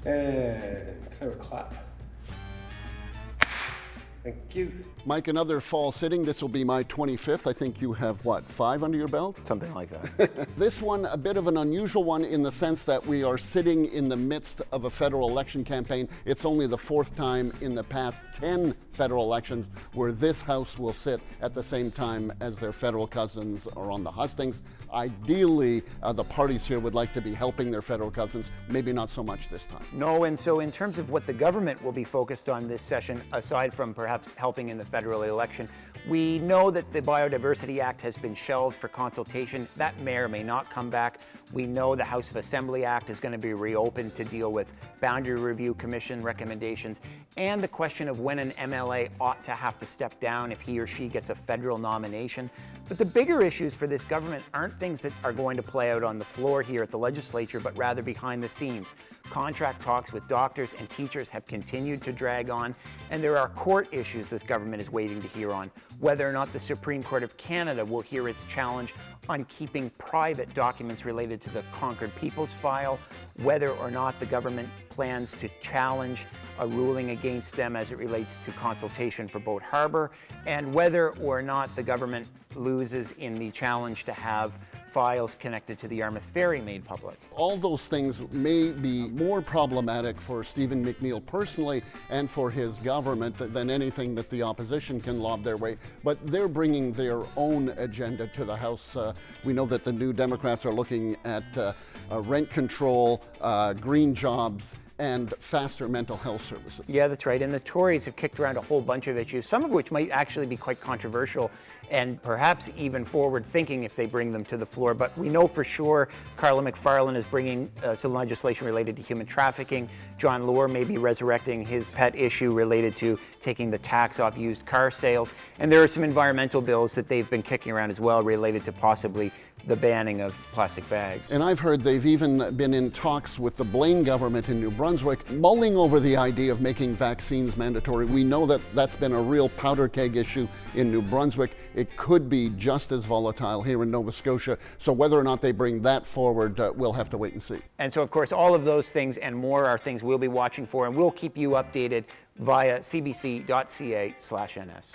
And kind of a clap. Thank you. Mike, another fall sitting. This will be my 25th. I think you have, what, 5 under your belt? Something like that. This one, a bit of an unusual one in the sense that we are sitting in the midst of a federal election campaign. It's only the 4th time in the past 10 federal elections where this House will sit at the same time as their federal cousins are on the hustings. Ideally, the parties here would like to be helping their federal cousins, maybe not so much this time. No, and so in terms of what the government will be focused on this session, aside from perhaps helping in the federal election, we know that the Biodiversity Act has been shelved for consultation. That may or may not come back. We know the House of Assembly Act is going to be reopened to deal with Boundary Review Commission recommendations and the question of when an MLA ought to have to step down if he or she gets a federal nomination. But the bigger issues for this government aren't things that are going to play out on the floor here at the legislature, but rather behind the scenes. Contract talks with doctors and teachers have continued to drag on, and there are court issues this government is waiting to hear on. Whether or not the Supreme Court of Canada will hear its challenge on keeping private documents related to the Conquered Peoples file, whether or not the government plans to challenge a ruling against them as it relates to consultation for Boat Harbor, and whether or not the government loses in the challenge to have files connected to the Yarmouth Ferry made public. All those things may be more problematic for Stephen McNeil personally and for his government than anything that the opposition can lob their way, but they're bringing their own agenda to the House. We know that the New Democrats are looking at rent control, green jobs, and faster mental health services. Yeah, that's right. And the Tories have kicked around a whole bunch of issues, some of which might actually be quite controversial and perhaps even forward-thinking if they bring them to the floor. But we know for sure Carla McFarlane is bringing some legislation related to human trafficking. John Lohr may be resurrecting his pet issue related to taking the tax off used car sales. And there are some environmental bills that they've been kicking around as well related to possibly the banning of plastic bags. And I've heard they've even been in talks with the Blaine government in New Brunswick, mulling over the idea of making vaccines mandatory. We know that that's been a real powder keg issue in New Brunswick. It could be just as volatile here in Nova Scotia. So whether or not they bring that forward, we'll have to wait and see. And so, of course, all of those things and more are things we'll be watching for, and we'll keep you updated via cbc.ca/ns.